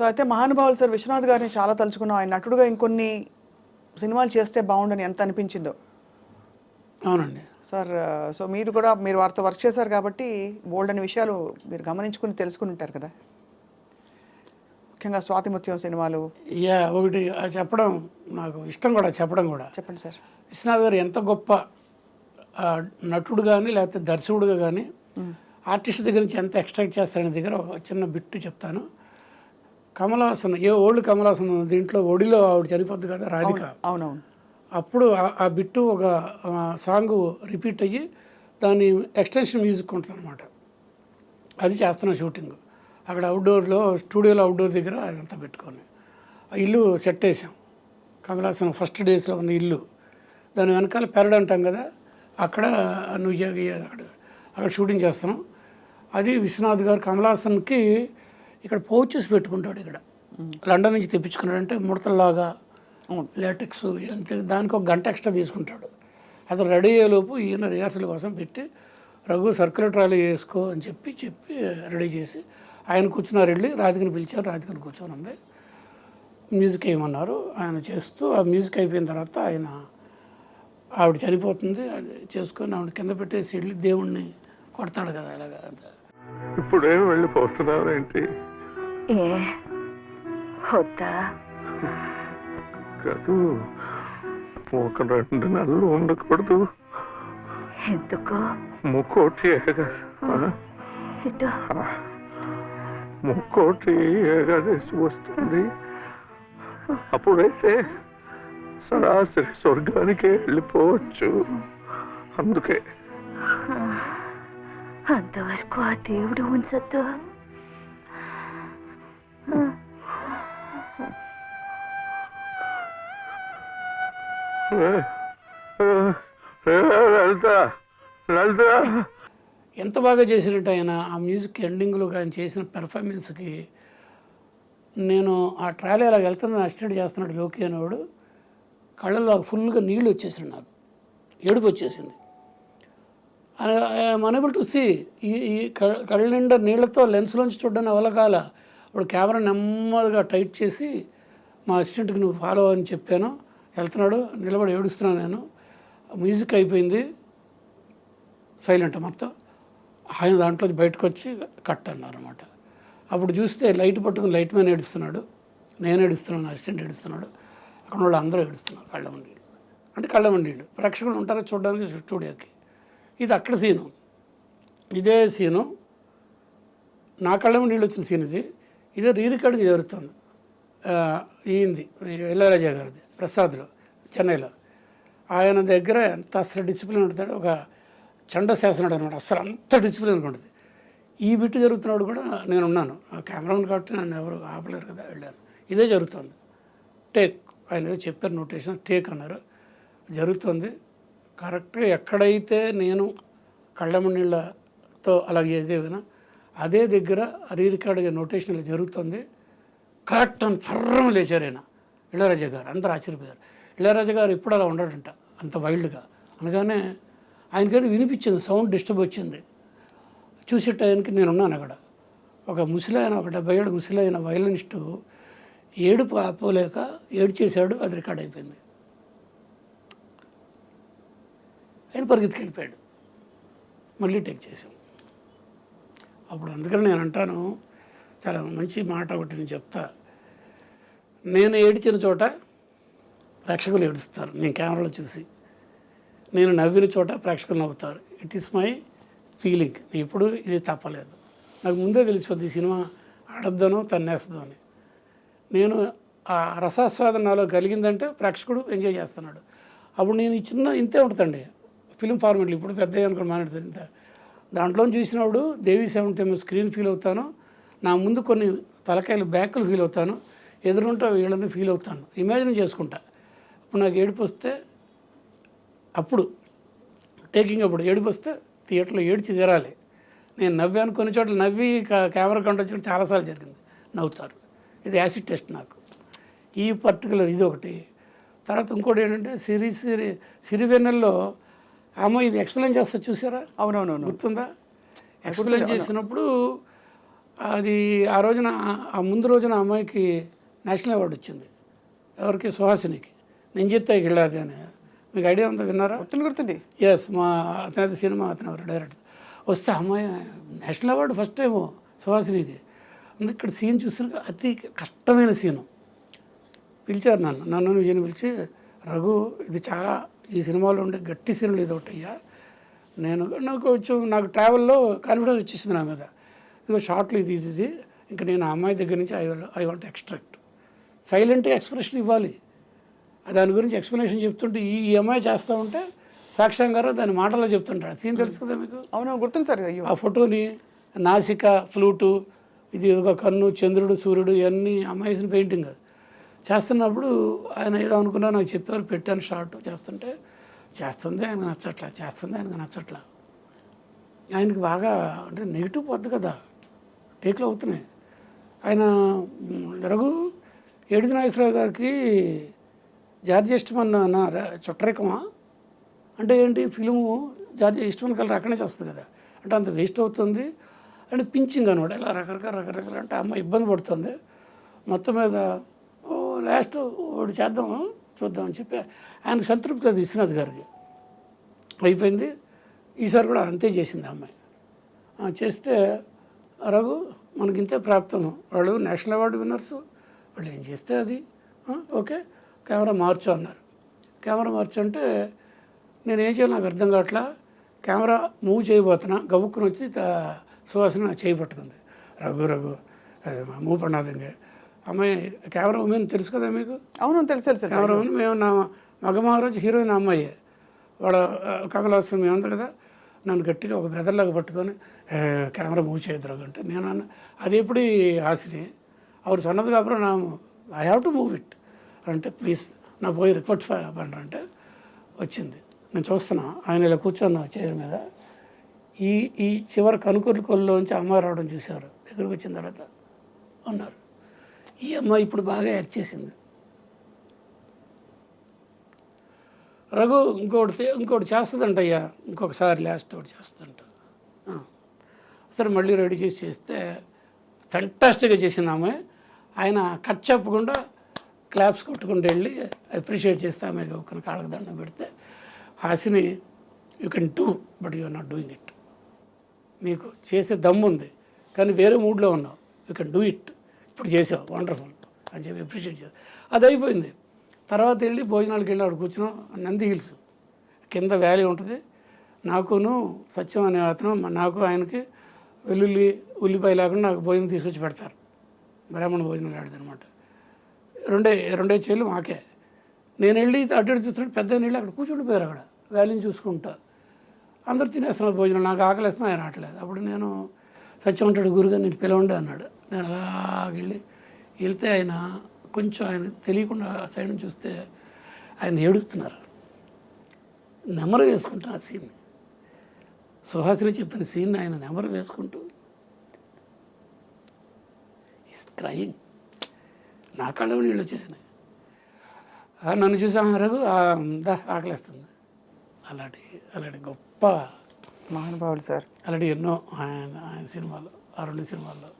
So అయితే మహానుభావులు sir Vishwanath గారిని చాలా తలుచుకున్నాం. ఆయన నటుడుగా ఇంకొన్ని సినిమాలు చేస్తే బాగుండని ఎంత అనిపించిందో. అవునండి సార్ సో మీరు వారితో వర్క్ చేశారు కాబట్టి బోల్డ్ అనే విషయాలు మీరు గమనించుకుని తెలుసుకుని ఉంటారు కదా, ముఖ్యంగా స్వాతిముత్యం సినిమాలు. ఒకటి చెప్పడం నాకు ఇష్టం కూడా, చెప్పడం కూడా. చెప్పండి సార్. విశ్వనాథ్ గారు ఎంత గొప్ప నటుడు కానీ లేకపోతే దర్శకుడుగా కానీ ఆర్టిస్ట్ దగ్గర నుంచి ఎంత ఎక్స్ట్రాక్ట్ చేస్తారనే దగ్గర ఒక చిన్న బిట్టు చెప్తాను. కమలాసన్, ఓల్డ్ కమలాసన్ దీంట్లో ఒడిలో ఆవిడ చనిపోద్ది కదా రాధిక. అవునవును. అప్పుడు ఆ బిట్టు ఒక సాంగ్ రిపీట్ అయ్యి దాని ఎక్స్టెన్షన్ మ్యూజిక్ ఉంటుంది అనమాట. అది చేస్తున్నాం షూటింగ్ అక్కడ అవుట్డోర్లో, స్టూడియోలో అవుట్డోర్ దగ్గర అదంతా పెట్టుకొని ఆ ఇల్లు సెట్ వేసాం. కమలాసన్ ఫస్ట్ డేస్లో ఉన్న ఇల్లు, దాని వెనకాల పెరడ్ అంటాం కదా, అక్కడ అక్కడ షూటింగ్ చేస్తాం. అది విశ్వనాథ్ గారు కమలాసన్కి ఇక్కడ పౌచెస్ పెట్టుకుంటాడు, ఇక్కడ లండన్ నుంచి తెప్పించుకున్నాడు. అంటే ముడతల్లాగా లాటెక్స్, అంతే. దానికి ఒక గంట ఎక్స్ట్రా తీసుకుంటాడు. అతను రెడీ అయ్యేలోపు ఈయన రిహార్సల్ కోసం పెట్టి రఘు సర్క్యులర్ ట్రాలీ వేసుకో అని చెప్పి రెడీ చేసి ఆయన కూర్చున్నారు. వెళ్ళి రాధికని పిలిచారు, రాధికని కూర్చొని ఉంది. మ్యూజిక్ వేయమన్నారు, ఆయన చేస్తూ ఆ మ్యూజిక్ అయిపోయిన తర్వాత ఆయన ఆవిడ చనిపోతుంది, అది చేసుకొని ఆవిడ కింద పెట్టేసి వెళ్ళి దేవుణ్ణి కొడతాడు కదా అలాగా. ఇప్పుడేం వెళ్ళిపోతున్నారేంటి? కాదు, ఒక 2 నెలలు ఉండకూడదు. ఎందుకు? ముక్కోటి ముక్కోటి ఏకాదశి వస్తుంది. అప్పుడైతే సరాసరి స్వర్గానికే వెళ్ళిపోవచ్చు. అందుకే అంతవరకు ఆ దేవుడు ఉంచద్దు. ఎంత బాగా చేసినట్టు ఆయన ఆ మ్యూజిక్ ఎండింగ్లో ఆయన చేసిన పెర్ఫార్మెన్స్కి. నేను ఆ ట్రాలీ అలా వెళ్తున్నా, అసిస్టెంట్ చేస్తున్నాడు లోకి అనేవాడు, కళ్ళల్లో ఫుల్గా నీళ్ళు వచ్చేసాడు, నాకు ఏడుపు వచ్చేసింది. I'm unable to see. ఈ కళ్ళ నిండా నీళ్లతో లెన్స్లోంచి చూడడానికి అవలకాల. ఇప్పుడు కెమెరా నెమ్మదిగా టైట్ చేసి మా అసిస్టెంట్కి నువ్వు ఫాలో అని చెప్పాను. వెళ్తున్నాడు, నిలబడి ఏడుస్తున్నాను నేను. మ్యూజిక్ అయిపోయింది, సైలెంట్ మొత్తం. ఆయన దాంట్లో బయటకు వచ్చి కట్ అన్నారు అనమాట. అప్పుడు చూస్తే లైట్ పట్టుకుని లైట్ మ్యాన్ ఏడుస్తున్నాడు, నేను ఏడుస్తున్నాను, అసిస్టెంట్ ఏడుస్తున్నాడు, అక్కడ వాళ్ళు అందరూ ఏడుస్తున్నారు. కళ్ళమండీళ్ళు అంటే కళ్ళమండీళ్ళు ప్రేక్షకులు ఉంటారో చూడడానికి స్టూడియోకి. ఇది అక్కడ సీను, ఇదే సీను, నా కళ్ళమండీళ్ళు వచ్చిన సీన్ ఇది. ఇదే రీ రికార్డింగ్ జరుగుతుంది. ఈయంది ఇళయరాజా గారిది ప్రసాద్లో, చెన్నైలో. ఆయన దగ్గర ఎంత అసలు డిసిప్లిన్ ఉంటాడు, ఒక చండ శాసనాడు అనమాట. అసలు అంత డిసిప్లిన్ ఉంటుంది. ఈ బిట్టు జరుగుతున్నాడు కూడా నేను ఉన్నాను, కెమెరాను కాబట్టి నన్ను ఎవరు ఆపలేరు కదా, వెళ్ళాను. ఇదే జరుగుతుంది. టేక్, ఆయన ఏదో చెప్పారు నోటేషన్, టేక్ అన్నారు, జరుగుతుంది కరెక్ట్గా. ఎక్కడైతే నేను కళ్ళమణిళ్ళతో అలాగే ఏదేమైనా అదే దగ్గర రీ రికార్డుగా నోటేషన్ జరుగుతుంది. కరెక్ట్ అని సర్రం లేచారు ఆయన, ఇళయరాజా గారు. అందరూ ఆశ్చర్యపోయారు. ఇళయరాజా గారు ఎప్పుడు అలా ఉండడంట, అంత వైల్డ్గా. అనగానే ఆయనకైతే వినిపించింది, సౌండ్ డిస్టర్బ్ వచ్చింది. చూసే టైంకి నేనున్నాను అక్కడ. ఒక ముసలైన, ఒక 70 ఏళ్ళ ముసలైన వైలనిస్టు ఏడుపు ఆపోలేక ఏడ్చేశాడు. అది రికార్డ్ అయిపోయింది. ఆయన పరిగెత్తికి వెళ్ళిపోయాడు. మళ్ళీ టేక్ చేసాం. అప్పుడు అందుకని నేను అంటాను, చాలా మంచి మాట ఒకటి నేను చెప్తా. నేను ఏడ్చిన చోట ప్రేక్షకులు ఏడుస్తారు, నేను కెమెరాలో చూసి. నేను నవ్విన చోట ప్రేక్షకులు నవ్వుతారు. It is my feeling. ఇప్పుడు ఇది తప్పలేదు. నాకు ముందే తెలిసిపోద్ది ఈ సినిమా ఆడద్దాను తన్నేస్తుందో అని. నేను ఆ రసాస్వాదన నాలో కలిగిందంటే ప్రేక్షకుడు ఎంజాయ్ చేస్తున్నాడు. అప్పుడు నేను ఈ చిన్న ఇంతే ఉంటుందండి ఫిలిం ఫార్మెట్లు. ఇప్పుడు పెద్ద అనుకోండి మానేడుతుంది ఇంత. దాంట్లో చూసినప్పుడు దేవి 70 స్క్రీన్ ఫీల్ అవుతాను, నా ముందు కొన్ని తలకాయలు బ్యాకులు ఫీల్ అవుతాను, ఎదురుంటే వీళ్ళని ఫీల్ అవుతాను, ఇమాజిన్ చేసుకుంటా. ఇప్పుడు నాకు ఏడుపు వస్తే, అప్పుడు టేకింగ్ అప్పుడు ఏడుపు వస్తే థియేటర్లో ఏడ్చి తీరాలి. నేను నవ్వాను, కొన్ని చోట్ల నవ్వి కెమెరా కంటే వచ్చి చాలాసార్లు జరిగింది, నవ్వుతారు. ఇది యాసిడ్ టెస్ట్ నాకు, ఈ పర్టికులర్ ఇది ఒకటి. తర్వాత ఇంకోటి ఏంటంటే సిరివెన్నెల్లో అమ్మ ఇది ఎక్స్ప్లెయిన్ చేస్తా చూసారా? అవునవునవును, గుర్తుందా? ఎక్స్ప్లెయిన్ చేసినప్పుడు అది ఆ రోజున ఆ ముందు రోజున ఆ అమ్మాయికి నేషనల్ అవార్డు వచ్చింది. ఎవరికి? సుహాసినికి. నేను చెప్తే వెళ్ళాది అని. మీకు ఐడియా ఉందా? విన్నారా? గుర్తుంది. ఎస్, మా అతనైతే సినిమా అతను డైరెక్టర్ వస్తే అమ్మాయి నేషనల్ అవార్డు ఫస్ట్ టైము సుహాసినికి. అందుకే ఇక్కడ సీన్ చూసిన అతి కష్టమైన సీను. పిలిచారు నన్ను విజయని పిలిచి, రఘు ఇది చాలా ఈ సినిమాలో ఉండే గట్టి సీన్లు ఇది ఒకటి అయ్యా. నాకు కొంచెం నాకు ట్రావెల్లో కాన్ఫిడెన్స్ వచ్చేసింది నా మీద. ఇదిగో షార్ట్లు ఇది ఇంకా నేను ఆ అమ్మాయి దగ్గర నుంచి ఐ వాంట్ ఎక్స్ట్రాక్ట్ సైలెంట్గా ఎక్స్ప్రెషన్ ఇవ్వాలి. దాని గురించి ఎక్స్ప్లెనేషన్ చెప్తుంటే ఈ అమ్మాయి చేస్తూ ఉంటే సాక్షాం గారు దాని మాటల్లో చెప్తుంటాడు. సీన్ తెలుసు కదా మీకు? అవును, గుర్తుంది సార్. అయ్యో, ఆ ఫోటోని నాసిక, ఫ్లూటు, ఇది ఒక కన్ను, చంద్రుడు, సూర్యుడు, ఇవన్నీ అమ్మాయిసిన పెయింటింగ్ చేస్తున్నప్పుడు ఆయన ఏదో అనుకున్నా నాకు చెప్పారు, పెట్టాను షార్ట్ చేస్తుంటే చేస్తుంది ఆయనకు నచ్చట్లా. ఆయనకి బాగా అంటే నెగిటివ్ పోద్ది కదా, టేక్లు అవుతున్నాయి. ఆయన రఘు ఏడిది నాగేశ్వరరావు గారికి జార్జి ఇష్టమన్న నా చుట్టరికమా అంటే ఏంటి? ఫిలిము జార్జి ఇష్టమని కలర్ అక్కడి నుంచి వస్తుంది కదా, అంటే అంత వేస్ట్ అవుతుంది అంటే పించింగ్ అనమాట. ఇలా రకరకాల అంటే అమ్మ ఇబ్బంది పడుతుంది. మొత్తం మీద లాస్ట్ ఒకటి చూద్దామని చెప్పి ఆయనకు సంతృప్తి అది విశ్వనాథ్ గారికి అయిపోయింది. ఈసారి కూడా అంతే చేసింది అమ్మాయి. చేస్తే రఘు మనకి ఇంతే ప్రాప్తం, వాళ్ళు నేషనల్ అవార్డు విన్నర్సు, వాళ్ళు ఏం చేస్తే అది ఓకే కెమెరా మార్చు అన్నారు. కెమెరా మార్చు అంటే నేనేం చేయాలి నాకు అర్థం కావట్లా. కెమెరా మూవ్ చేయబోతున్నా, గబుక్కుని వచ్చి సువాసన చేయి పట్టుకుంది. రఘు మూవ్ పడినాదంగా. అమ్మాయి కెమెరా ఉమెన్ తెలుసు కదా మీకు? అవును, తెలుసు. కెమెరా ఉమెన్ మేము నా మగమహారాజు హీరోయిన్ అమ్మాయి, వాడు కమలాసన్ మేమంతా కదా. నన్ను గట్టిగా ఒక బ్రదర్లాగా పట్టుకొని కెమెరా మూవ్ చేయద్దు అంటే నేను అన్న అది ఎప్పుడు ఆశని அவர் சொன்னதுக்கப்புறம் நான் I have to move it అంటే ప్లీజ్ నా పోయి రిక్వెస్ట్ పండ్రంటే వచ్చింది. నేను చూస్తున్నా ఆయన ఇలా కూర్చున్న చైర్ మీద. ఈ చివరి కనుకొల్లోంచి అమ్మాయి రావడం చూశారు. దగ్గరకు వచ్చిన తర్వాత అన్నారు, ఈ అమ్మాయి ఇప్పుడు బాగా యాక్ట్ చేసింది. రఘు ఇంకోటి చేస్తుందంట అయ్యా, ఇంకొకసారి లాస్ట్ ఒకటి చేస్తుందంట. సరే మళ్ళీ రెడీ చేస్తే ఫెంటాస్టిక్గా చేసింది ఆమె. ఆయన కట్ చెప్పకుండా క్లాప్స్ కొట్టుకుంటూ వెళ్ళి అప్రిషియేట్ చేస్తే ఆమె ఒక కాళ్ళకు దండం పెడితే, Hasini you can do but you are not doing it. నీకు చేసే దమ్ము ఉంది కానీ వేరే మూడ్లో ఉన్నావు, యూ కెన్ డూ ఇట్, ఇప్పుడు చేసావు వండర్ఫుల్ అని చెప్పి అప్రిషియేట్ చేసావు. అది అయిపోయింది. తర్వాత వెళ్ళి భోజనాలకు వెళ్ళి అక్కడ కూర్చున్నాం. నంది హిల్స్ కింద వ్యాలీ ఉంటుంది. నాకును సత్యం అనే అతను, నాకు ఆయనకి ఉల్లిపాయ లేకుండా నాకు భోజనం తీసుకొచ్చి పెడతారు. బ్రాహ్మణ భోజనం లాంటిదనమాట. రెండే చేలు మాకే. నేను వెళ్ళి అటు చూస్తున్నాడు, పెద్ద వెళ్ళి అక్కడ కూర్చుండిపోయారు. అక్కడ వ్యాలీని చూసుకుంటా అందరూ తినేస్తున్నారు భోజనం. నాకు ఆకలిస్తున్నా ఆయన రావట్లేదు. అప్పుడు నేను సత్యం ఉంటాడు, గురుగారు నేను పిలవండి అన్నాడు. నేను అలా వెళ్తే ఆయన కొంచెం ఆయన తెలియకుండా సైడ్ నుంచి చూస్తే ఆయన ఏడుస్తున్నారు. నెమరు వేసుకుంటారు ఆ సీన్. సుహాసిని చెప్పిన సీన్ ఆయన నెమరు వేసుకుంటూ ఈస్ క్రయింగ్. నా కళ్ళ నీళ్ళు వచ్చేసినాయి. నన్ను చూసా రఘు ఆకలిస్తుంది. అలాంటి గొప్ప మహానుభావులు సార్. అలాంటి ఎన్నో ఆయన సినిమాలు, ఆ 2 సినిమాల్లో